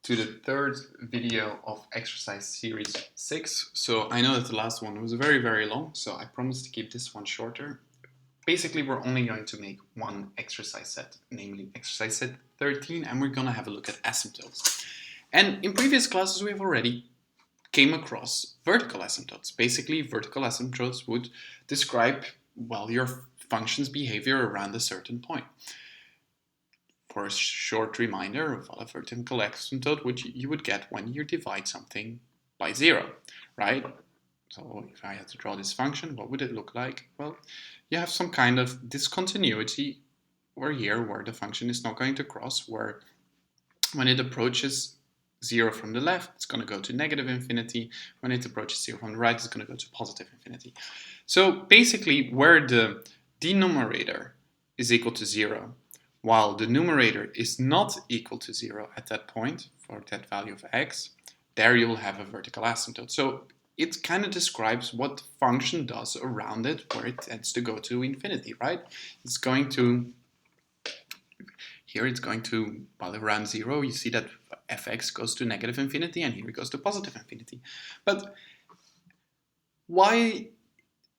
to the third video of exercise series 6. So I know that the last one was very, very long, so I promised to keep this one shorter. Basically, we're only going to make one exercise set, namely exercise set 13, and we're going to have a look at asymptotes. And in previous classes, we've already came across vertical asymptotes. Basically, vertical asymptotes would describe, well, your function's behavior around a certain point. For a short reminder of a vertical asymptote, which you would get when you divide something by 0, right? So if I had to draw this function, what would it look like? Well, you have some kind of discontinuity over here where the function is not going to cross, where when it approaches 0 from the left, it's going to go to negative infinity. When it approaches 0 from the right, it's going to go to positive infinity. So basically, where the denominator is equal to 0, while the numerator is not equal to 0 at that point, for that value of x, there you will have a vertical asymptote. So it kind of describes what the function does around it, where it tends to go to infinity, right? It's going to, here it's going to, well, around 0, you see that fx goes to negative infinity, and here it goes to positive infinity. But why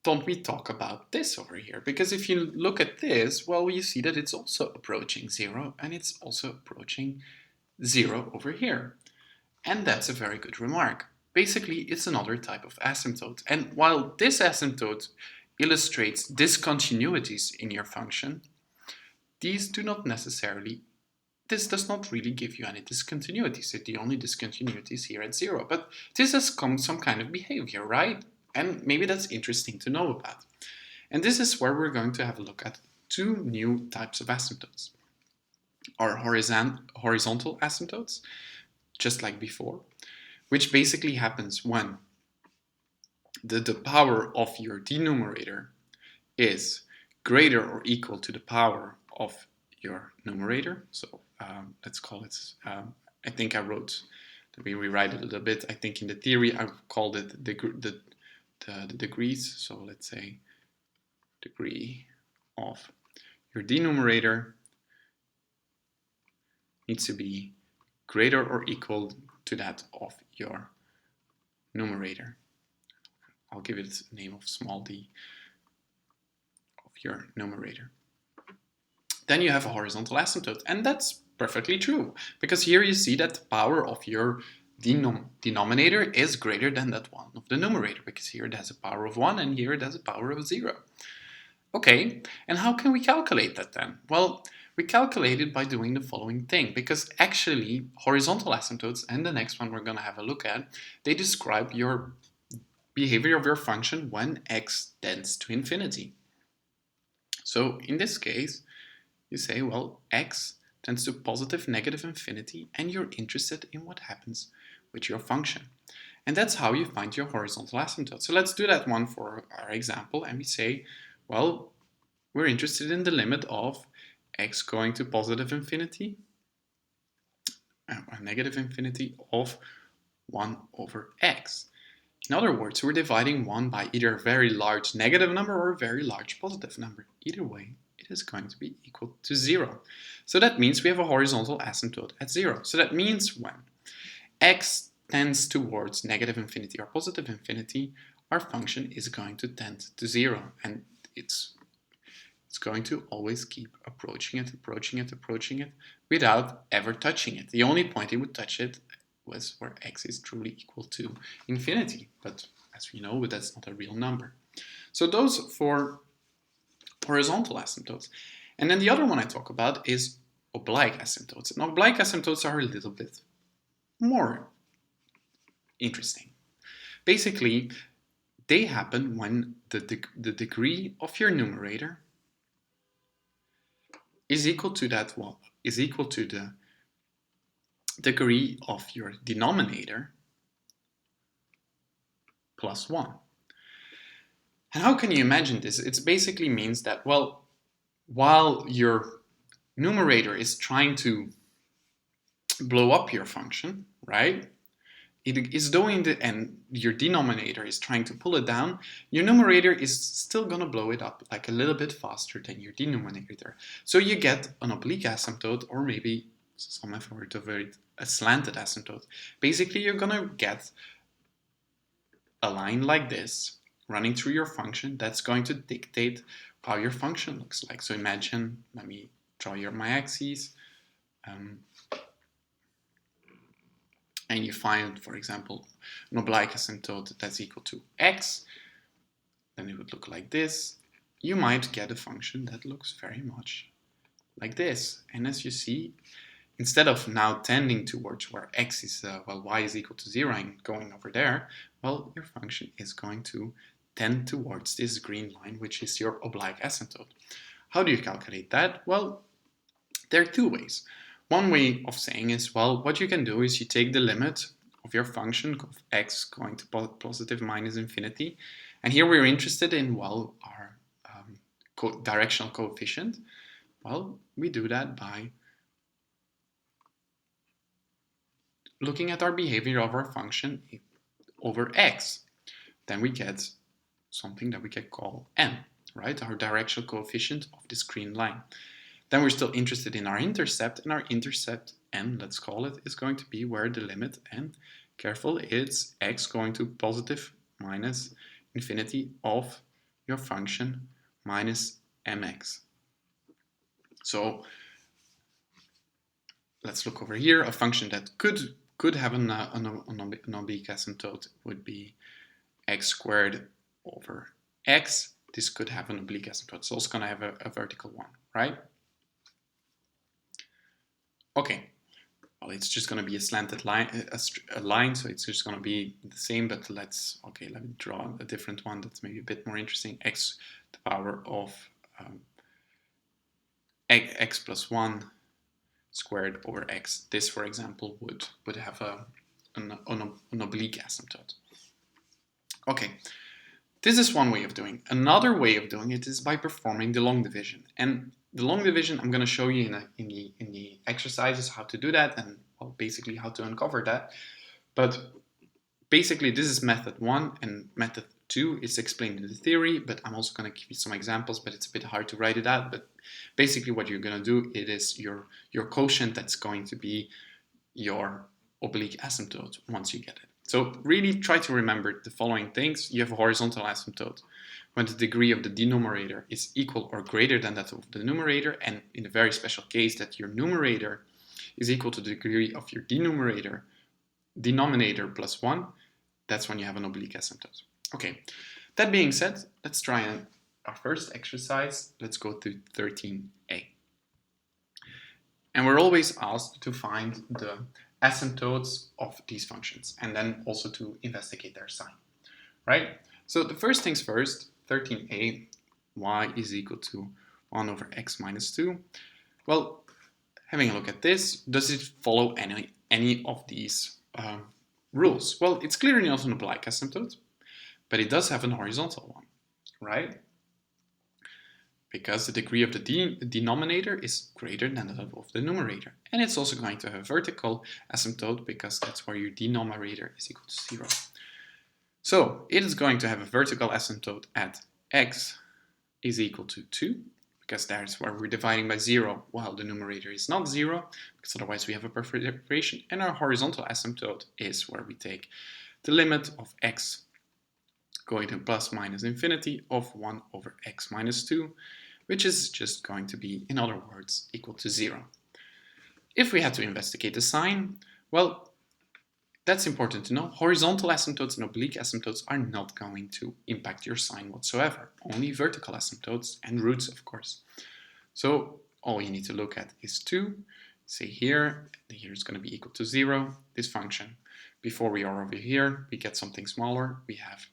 don't we talk about this over here? Because if you look at this, well, you see that it's also approaching 0, and it's also approaching 0 over here. And that's a very good remark. Basically, it's another type of asymptote. And while this asymptote illustrates discontinuities in your function, these do not necessarily, this does not really give you any discontinuities. The only discontinuity is here at 0. But this has some kind of behavior, right? And maybe that's interesting to know about. And this is where we're going to have a look at two new types of asymptotes. Our horizontal asymptotes, just like before, which basically happens when the power of your denominator is greater or equal to the power of your numerator. So let's call it, I think I wrote, let me rewrite it a little bit. I think in the theory I've called it the degrees. So let's say degree of your denominator needs to be greater or equal to that of your numerator. I'll give it a name of small d of your numerator. Then you have a horizontal asymptote, and that's perfectly true, because here you see that the power of your denominator is greater than that one of the numerator, because here it has a power of 1 and here it has a power of 0. Okay, and how can we calculate that then? Well, we calculate it by doing the following thing, because actually horizontal asymptotes, and the next one we're going to have a look at, they describe your behavior of your function when x tends to infinity. So in this case, you say, well, x tends to positive, negative infinity, and you're interested in what happens with your function. And that's how you find your horizontal asymptote. So let's do that one for our example, and we say, well, we're interested in the limit of x going to positive infinity, negative infinity of 1 over x. In other words, we're dividing 1 by either a very large negative number or a very large positive number. Either way, it is going to be equal to 0. So that means we have a horizontal asymptote at 0. So that means when x tends towards negative infinity or positive infinity, our function is going to tend to 0. And it's going to always keep approaching it without ever touching it. The only point it would touch it was where x is truly equal to infinity. But as we know, that's not a real number. So those for horizontal asymptotes. And then the other one I talk about is oblique asymptotes. And oblique asymptotes are a little bit more interesting. Basically, they happen when the degree of your numerator is equal to that one, is equal to the degree of your denominator plus 1. And how can you imagine this? It basically means that, well, while your numerator is trying to blow up your function, right? It is doing the, and your denominator is trying to pull it down, your numerator is still going to blow it up like a little bit faster than your denominator. So you get an oblique asymptote, or maybe some effort of a slanted asymptote. Basically, you're going to get a line like this running through your function that's going to dictate how your function looks like. So imagine, let me draw my axes, and you find, for example, an oblique asymptote that's equal to x, then it would look like this. You might get a function that looks very much like this. And as you see, instead of now tending towards where x is, y is equal to 0 and going over there, well, your function is going to tend towards this green line, which is your oblique asymptote. How do you calculate that? Well, there are two ways. One way of saying is, well, what you can do is you take the limit of your function of x going to positive minus infinity. And here we're interested in, well, our directional coefficient. Well, we do that by looking at our behavior of our function over x. Then we get something that we can call n, right? Our directional coefficient of this green line. Then we're still interested in our intercept, and our intercept n, let's call it, is going to be where the limit n, careful, it's x going to positive minus infinity of your function minus mx. So let's look over here. A function that could have an oblique asymptote would be x squared over x. This could have an oblique asymptote. It's also going to have a vertical one, right? Okay, well, it's just going to be a slanted line, a line, so it's just going to be the same, but let me draw a different one that's maybe a bit more interesting. X to the power of x plus 1 squared over x. This, for example, would have an oblique asymptote. Okay, this is one way of doing it. Another way of doing it is by performing the long division. And the long division, I'm going to show you in the exercises how to do that, and well, basically how to uncover that. But basically, this is method 1, and method 2 is explained in the theory, but I'm also going to give you some examples, but it's a bit hard to write it out. But basically what you're going to do, it is your quotient that's going to be your oblique asymptote once you get it. So really try to remember the following things. You have a horizontal asymptote when the degree of the denominator is equal or greater than that of the numerator, and in a very special case that your numerator is equal to the degree of your denominator plus 1, that's when you have an oblique asymptote. Okay, that being said, let's try our first exercise. Let's go to 13a. And we're always asked to find the asymptotes of these functions and then also to investigate their sign, right? So the first things first, 13a, y is equal to 1 over x minus 2. Well, having a look at this, does it follow any of these rules? Well, it's clearly not an oblique asymptote, but it does have an horizontal one, right? Because the degree of the denominator is greater than that of the numerator. And it's also going to have a vertical asymptote because that's where your denominator is equal to 0. So it is going to have a vertical asymptote at x is equal to 2, because that's where we're dividing by 0 while the numerator is not 0, because otherwise we have a perfect separation. And our horizontal asymptote is where we take the limit of x going to plus minus infinity of 1 over x minus 2, which is just going to be, in other words, equal to 0. If we had to investigate the sign, well, that's important to know. Horizontal asymptotes and oblique asymptotes are not going to impact your sign whatsoever. Only vertical asymptotes and roots, of course. So all you need to look at is 2. Say here is going to be equal to 0, this function. Before we are over here, we get something smaller. We have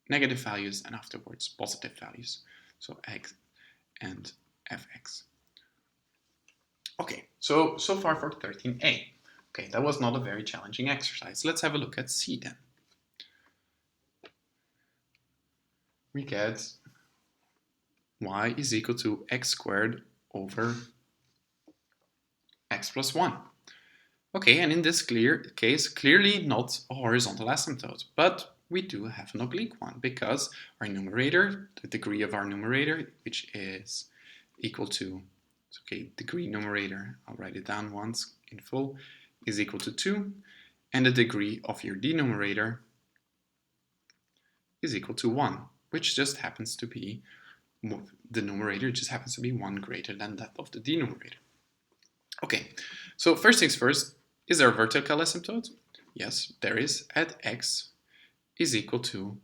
negative values and afterwards positive values. So x and fx. Okay, so far for 13a. Okay, that was not a very challenging exercise. Let's have a look at C then. We get y is equal to x squared over x plus 1. Okay, and in this case, clearly not a horizontal asymptote, but we do have an oblique one because our numerator, the degree of our numerator, which is equal to, okay, degree numerator, I'll write it down once in full is equal to 2, and the degree of your denominator is equal to 1, which just happens to be, the numerator just happens to be 1 greater than that of the denominator. Okay, so first things first, is there a vertical asymptote? Yes, there is, at x is equal to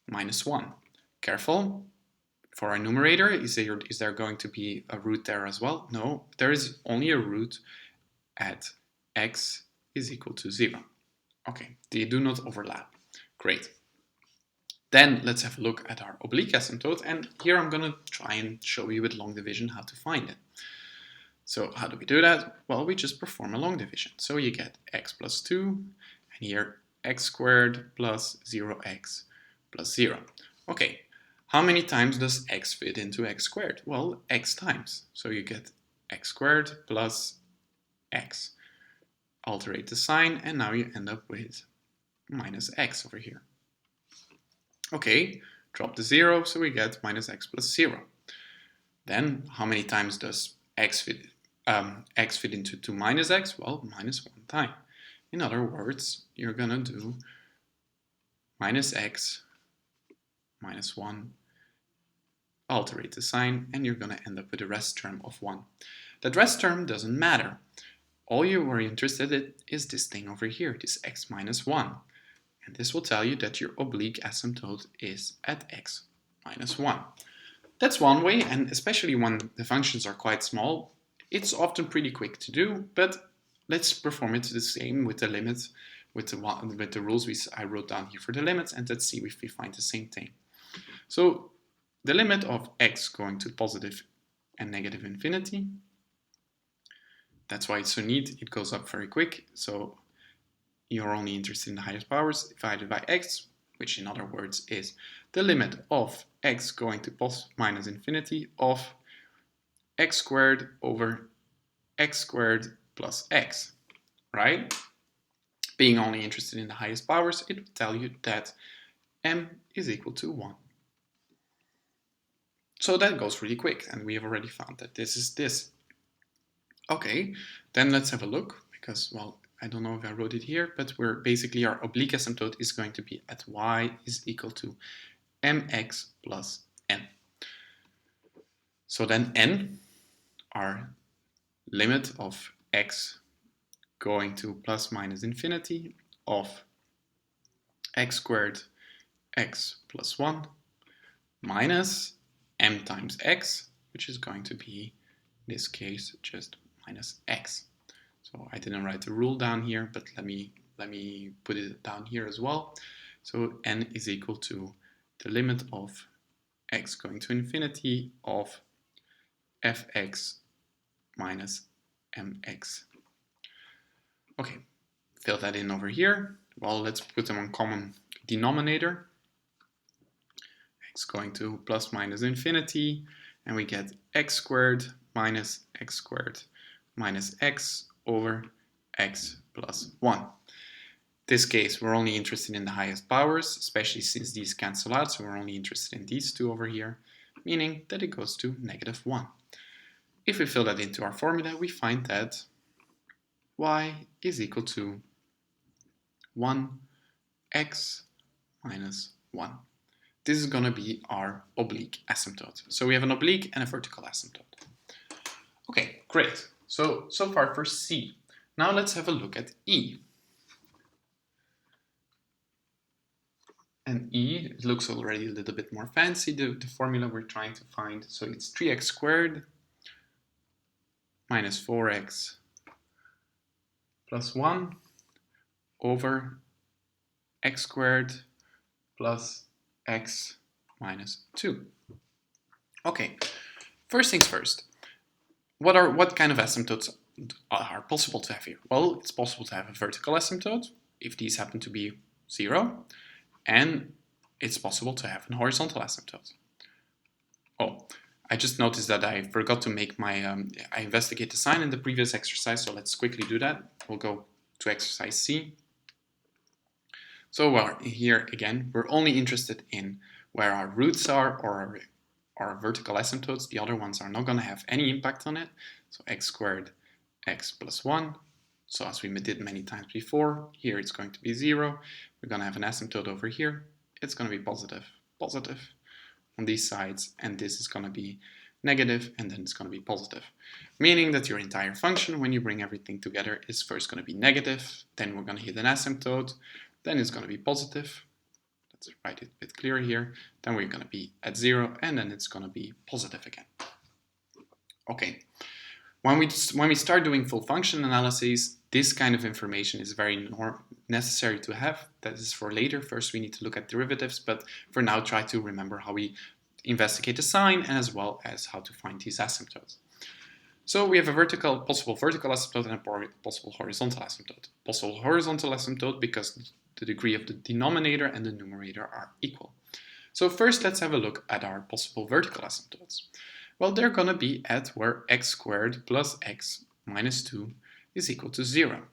-1. Careful, for our numerator, is there going to be a root there as well? No, there is only a root at x is equal to 0. Okay, they do not overlap. Great. Then let's have a look at our oblique asymptote, and here I'm going to try and show you with long division how to find it. So how do we do that? Well, we just perform a long division. So you get x plus 2, and here x squared plus 0x plus 0. Okay, how many times does x fit into x squared? Well, x times. So you get x squared plus x. Alterate the sign, and now you end up with minus x over here. Okay, drop the 0, so we get minus x plus 0. Then, how many times does x fit into 2 minus x? Well, minus 1 time. In other words, you're gonna do minus x minus 1, alterate the sign, and you're gonna end up with a rest term of 1. That rest term doesn't matter. All you were interested in is this thing over here, this x minus 1. And this will tell you that your oblique asymptote is at x minus 1. That's one way, and especially when the functions are quite small, it's often pretty quick to do, but let's perform it the same with the limits, with the rules I wrote down here for the limits, and let's see if we find the same thing. So the limit of x going to positive and negative infinity, that's why it's so neat, it goes up very quick, so you're only interested in the highest powers divided by x, which in other words is the limit of x going to minus infinity of x squared over x squared plus x, right? Being only interested in the highest powers, it will tell you that m is equal to 1. So that goes really quick, and we have already found that this is this. Okay, then let's have a look, because, well, I don't know if I wrote it here, but we're basically our oblique asymptote is going to be at y is equal to mx plus n. So then n, our limit of x going to plus minus infinity of x squared x plus 1 minus m times x, which is going to be, in this case, just minus x. So I didn't write the rule down here, but let me put it down here as well. So n is equal to the limit of x going to infinity of fx minus mx. Okay, fill that in over here. Well, let's put them on common denominator. X going to plus minus infinity, and we get x squared minus x over x plus 1. This case, we're only interested in the highest powers, especially since these cancel out, so we're only interested in these two over here, meaning that it goes to -1. If we fill that into our formula, we find that y is equal to 1x minus 1. This is going to be our oblique asymptote. So we have an oblique and a vertical asymptote. Okay, great. So far for C. Now let's have a look at E. And E, it looks already a little bit more fancy, the formula we're trying to find. So it's 3x squared minus 4x plus 1 over x squared plus x minus 2. Okay, first things first. What kind of asymptotes are possible to have here? Well, it's possible to have a vertical asymptote if these happen to be 0, and it's possible to have a horizontal asymptote. Oh, I just noticed that I forgot to make my I investigate the sign in the previous exercise, so let's quickly do that. We'll go to exercise C. So here again, we're only interested in where our roots are or our vertical asymptotes. The other ones are not going to have any impact on it. So x squared x plus 1. So as we did many times before, here it's going to be 0. We're going to have an asymptote over here. It's going to be positive, positive on these sides, and this is going to be negative, and then it's going to be positive. Meaning that your entire function, when you bring everything together, is first going to be negative, then we're going to hit an asymptote, then it's going to be positive. Let's write it a bit clearer here. Then we're going to be at 0, and then it's going to be positive again. Okay. When we start doing full function analyses, this kind of information is very necessary to have. That is for later. First, we need to look at derivatives, but for now, try to remember how we investigate the sign as well as how to find these asymptotes. So we have a possible vertical asymptote and a possible horizontal asymptote. Possible horizontal asymptote because the degree of the denominator and the numerator are equal. So first, let's have a look at our possible vertical asymptotes. Well, they're going to be at where x squared plus x minus 2 is equal to 0.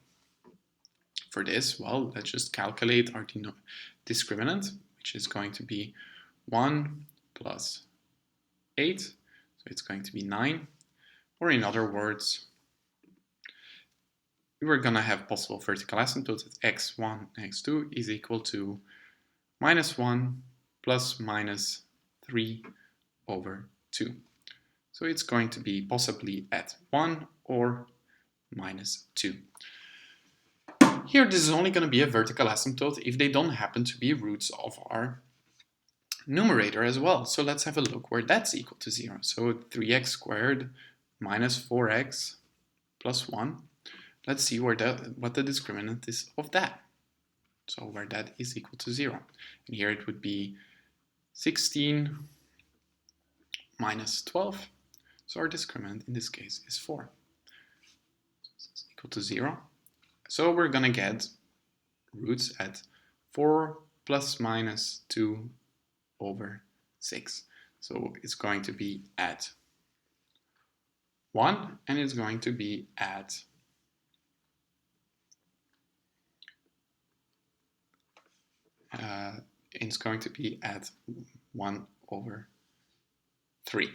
For this, well, let's just calculate our discriminant, which is going to be 1 plus 8, so it's going to be 9. Or in other words, we're going to have possible vertical asymptotes at x1 and x2 is equal to minus 1 plus minus 3 over 2. So it's going to be possibly at 1 or minus 2. Here, this is only going to be a vertical asymptote if they don't happen to be roots of our numerator as well. So let's have a look where that's equal to 0. So 3x squared minus 4x plus 1. Let's see what the discriminant is of that. So where that is equal to 0. And here it would be 16 minus 12. So our discriminant in this case is 4. So it's equal to 0. So we're going to get roots at 4 plus minus 2 over 6. So it's going to be at 1, and it's going to be at it's going to be at 1 over 3.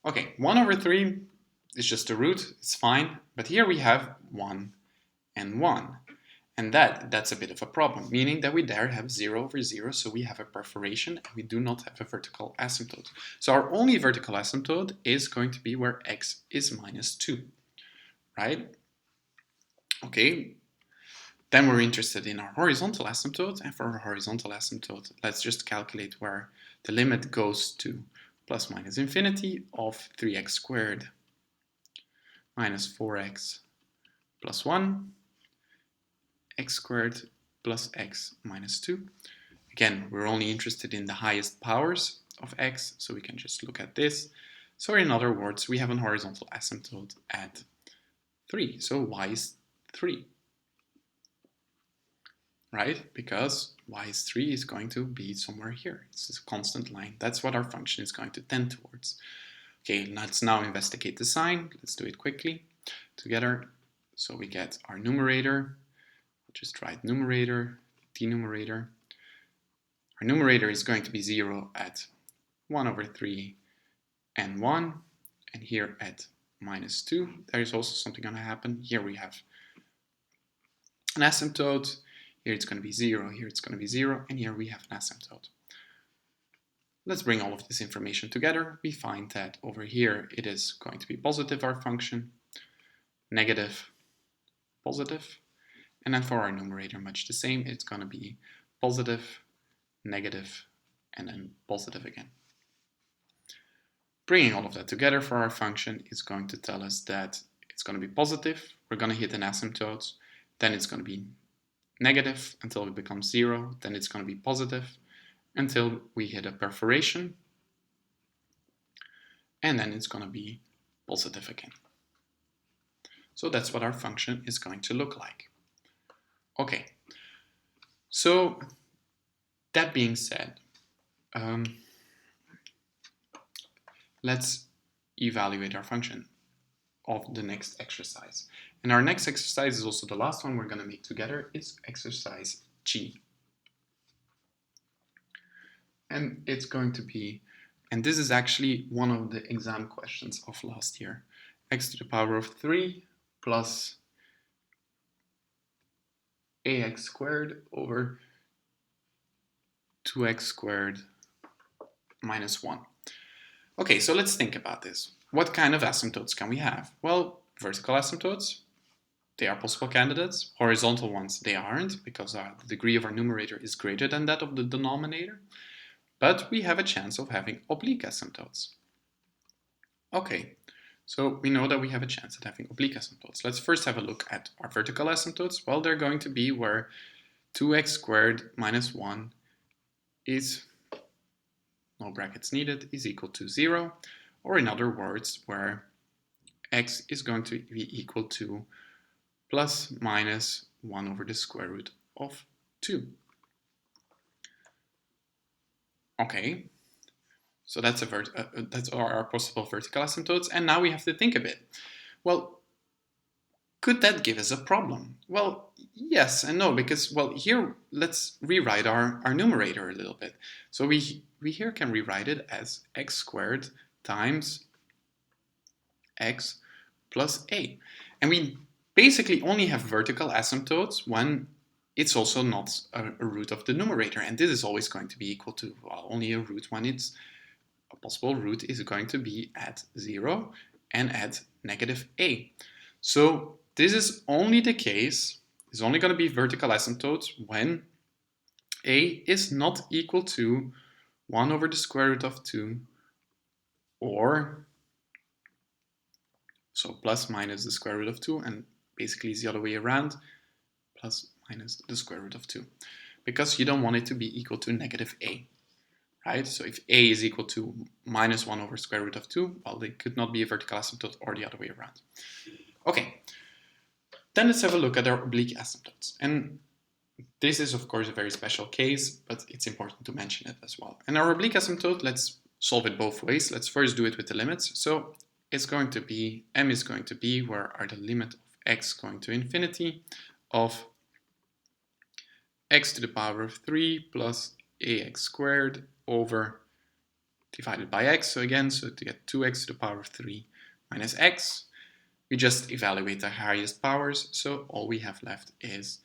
Okay, 1 over 3 is just a root, it's fine, but here we have 1 and 1. And that's a bit of a problem, meaning that we there have 0 over 0, so we have a perforation, and we do not have a vertical asymptote. So our only vertical asymptote is going to be where x is minus 2, right? Okay, then we're interested in our horizontal asymptote, and for our horizontal asymptote, let's just calculate where the limit goes to plus minus infinity of 3x squared minus 4x plus 1, x squared plus x minus 2. Again, we're only interested in the highest powers of x, so we can just look at this. So in other words, we have a horizontal asymptote at 3. So y is 3. Right? Because y is 3 is going to be somewhere here. It's a constant line. That's what our function is going to tend towards. Okay, let's now investigate the sign. Let's do it quickly together. So we get our numerator. We'll just write numerator, denominator. Our numerator is going to be 0 at 1 over 3 and 1. And here at minus 2, there is also something going to happen. Here we have an asymptote. Here it's going to be 0, here it's going to be 0, and here we have an asymptote. Let's bring all of this information together. We find that over here it is going to be positive, our function, negative, positive, and then for our numerator much the same. It's going to be positive, negative, and then positive again. Bringing all of that together for our function is going to tell us that it's going to be positive. We're going to hit an asymptote, then it's going to be negative until it becomes 0, then it's going to be positive until we hit a perforation, and then it's going to be positive again. So that's what our function is going to look like. Okay, so that being said, let's evaluate our function of the next exercise. And our next exercise is also the last one we're going to make together. It's exercise G. And it's going to be, and this is actually one of the exam questions of last year, x to the power of 3 plus ax squared over 2x squared minus 1. Okay, so let's think about this. What kind of asymptotes can we have? Well, vertical asymptotes, they are possible candidates. Horizontal ones, they aren't, because the degree of our numerator is greater than that of the denominator. But we have a chance of having oblique asymptotes. Okay, so we know that we have a chance at having oblique asymptotes. Let's first have a look at our vertical asymptotes. Well, they're going to be where 2x squared minus 1 is, no brackets needed, is equal to 0. Or in other words, where x is going to be equal to plus minus 1 over the square root of 2. Okay, so that's our possible vertical asymptotes, and now we have to think a bit. Well, could that give us a problem? Well, yes and no, because, well, here let's rewrite our numerator a little bit. So we here can rewrite it as x squared times x plus a. And we basically only have vertical asymptotes when it's also not a root of the numerator. And this is always going to be equal to, well, only a root when it's a possible root is going to be at 0 and at negative a. So this is only the case, it's only going to be vertical asymptotes when a is not equal to 1 over the square root of 2, or so plus minus the square root of 2, and basically it's the other way around, plus minus the square root of 2, because you don't want it to be equal to negative a, right? So if a is equal to minus 1 over square root of 2, well, they could not be a vertical asymptote or the other way around. Okay, then let's have a look at our oblique asymptotes. And this is, of course, a very special case, but it's important to mention it as well. And our oblique asymptote, let's solve it both ways. Let's first do it with the limits. So it's going to be, m is going to be, where are the limit of x going to infinity of x to the power of 3 plus ax squared over divided by x. So again, so to get 2x to the power of 3 minus x, we just evaluate the highest powers. So all we have left is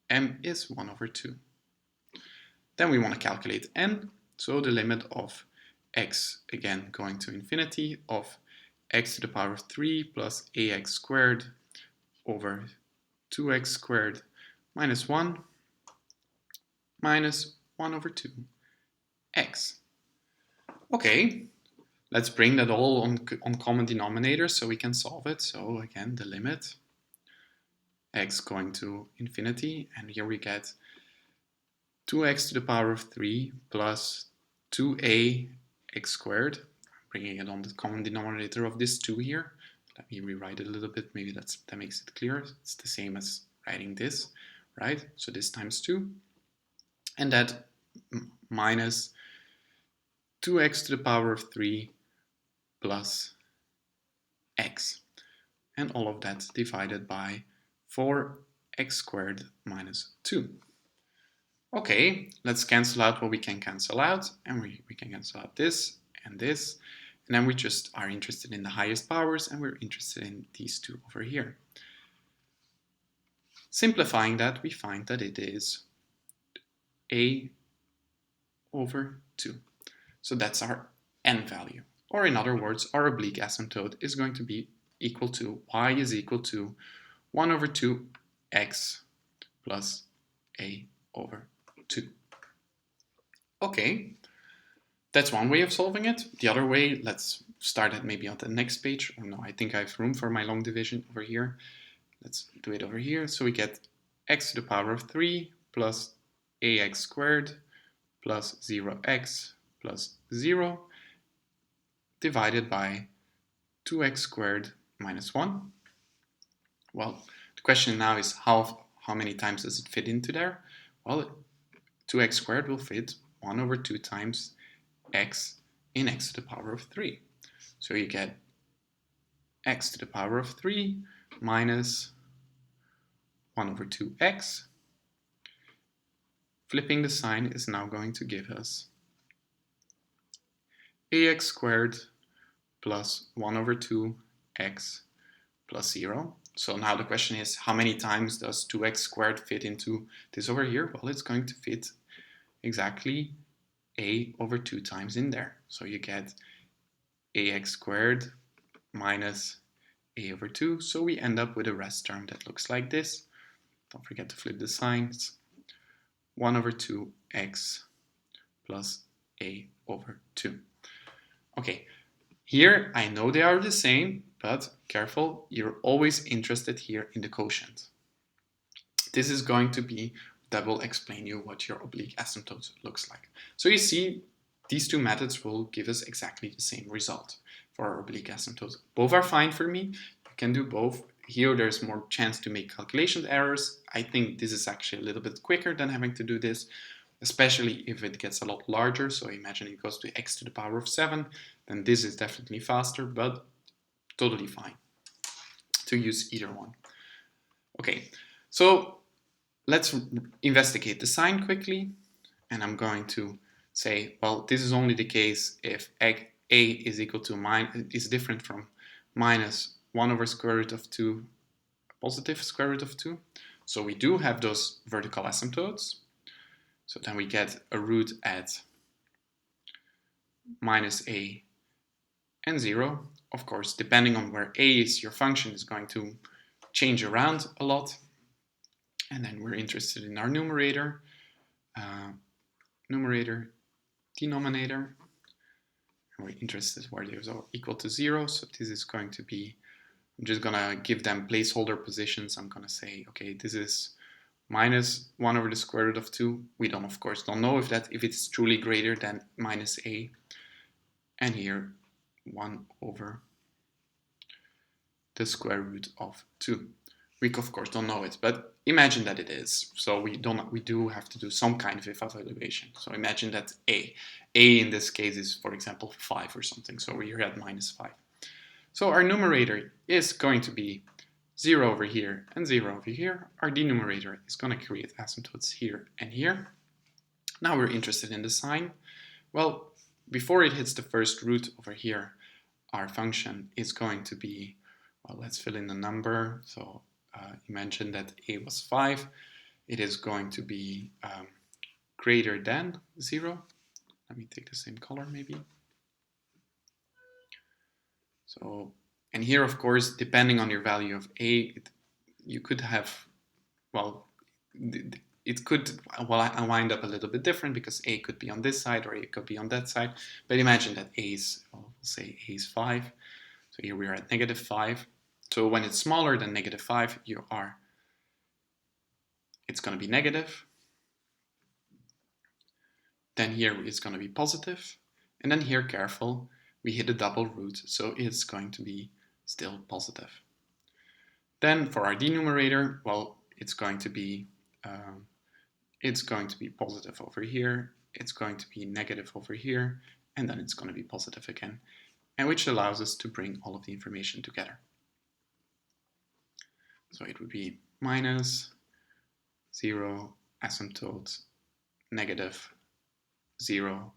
m is 1 over 2. Then we want to calculate n. So the limit of x, again, going to infinity, of x to the power of 3 plus ax squared over 2x squared minus 1 minus 1 over 2x. Okay, let's bring that all on common denominators so we can solve it. So again, the limit, x going to infinity, and here we get 2x to the power of 3 plus 2ax squared. I'm bringing it on the common denominator of this 2 here. Let me rewrite it a little bit, maybe that makes it clearer. It's the same as writing this, right? So this times 2, and that minus 2x to the power of 3 plus x, and all of that divided by 4x squared minus 2. Okay, let's cancel out what we can cancel out, and we can cancel out this, and then we just are interested in the highest powers, and we're interested in these two over here. Simplifying that, we find that it is a over 2. So that's our n value. Or in other words, our oblique asymptote is going to be equal to, y is equal to 1 over 2x plus a over 2. Okay, that's one way of solving it. The other way, let's start it maybe on the next page. Oh no, I think I have room for my long division over here. Let's do it over here. So we get x to the power of 3 plus ax squared plus 0x plus 0 divided by 2x squared minus 1. Well, the question now is how many times does it fit into there? Well, 2x squared will fit 1 over 2 times x in x to the power of 3. So you get x to the power of 3 minus 1 over 2x. Flipping the sign is now going to give us ax squared plus 1 over 2x plus 0. So now the question is, how many times does 2x squared fit into this over here? Well, it's going to fit exactly a over 2 times in there. So you get ax squared minus a over 2. So we end up with a rest term that looks like this. Don't forget to flip the signs. 1 over 2x plus a over 2. Okay, here I know they are the same, but careful, you're always interested here in the quotient. This is going to be, that will explain you what your oblique asymptote looks like. So you see, these two methods will give us exactly the same result for our oblique asymptote. Both are fine for me, you can do both. Here there's more chance to make calculation errors. I think this is actually a little bit quicker than having to do this, especially if it gets a lot larger. So imagine it goes to x to the power of 7, then this is definitely faster, but totally fine to use either one. Okay, so let's investigate the sign quickly. And I'm going to say, well, this is only the case if a is equal to is different from minus 1 over square root of 2, positive square root of 2. So we do have those vertical asymptotes. So then we get a root at minus a and 0. Of course, depending on where a is, your function is going to change around a lot. And then we're interested in our numerator, denominator. And we're interested where those are equal to 0. So this is going to be, I'm just going to give them placeholder positions. I'm going to say, okay, this is minus 1 over the square root of 2. We don't, of course, don't know if it's truly greater than minus a. And here, 1 over the square root of 2. We, of course, don't know it, but imagine that it is. So we do have to do some kind of evaluation. So imagine that a in this case is, for example, 5 or something. So we're at minus 5. So our numerator is going to be 0 over here and 0 over here. Our denominator is going to create asymptotes here and here. Now we're interested in the sign. Well, before it hits the first root over here, our function is going to be, well, let's fill in the number. So imagine that a was 5. It is going to be greater than 0. Let me take the same color maybe. So, and here, of course, depending on your value of a, you could have, well, it could wind up a little bit different because a could be on this side or a could be on that side. But imagine that a is, well, we'll say a is 5. So here we are at negative 5. So when it's smaller than negative 5, it's going to be negative. Then here it's going to be positive. And then here, careful, we hit a double root, so it's going to be still positive. Then for our denominator, well, it's going to be positive over here, it's going to be negative over here, and then it's going to be positive again, and which allows us to bring all of the information together. So it would be minus 0 asymptote, negative 0,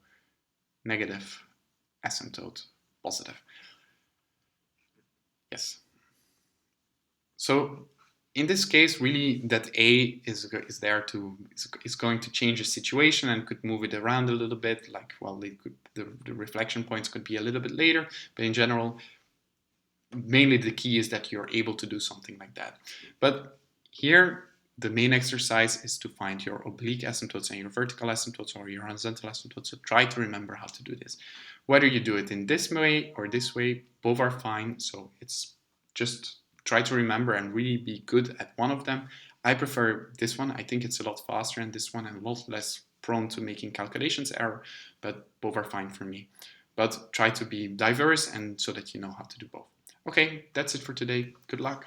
negative asymptote, positive. Yes. So in this case, really, that a is going to change the situation and could move it around a little bit. Like, well, the reflection points could be a little bit later, but in general, mainly the key is that you're able to do something like that. But here, the main exercise is to find your oblique asymptotes and your vertical asymptotes or your horizontal asymptotes. So try to remember how to do this. Whether you do it in this way or this way, both are fine. So it's just try to remember and really be good at one of them. I prefer this one. I think it's a lot faster and this one and a lot less prone to making calculations error, but both are fine for me. But try to be diverse and so that you know how to do both. Okay, that's it for today. Good luck.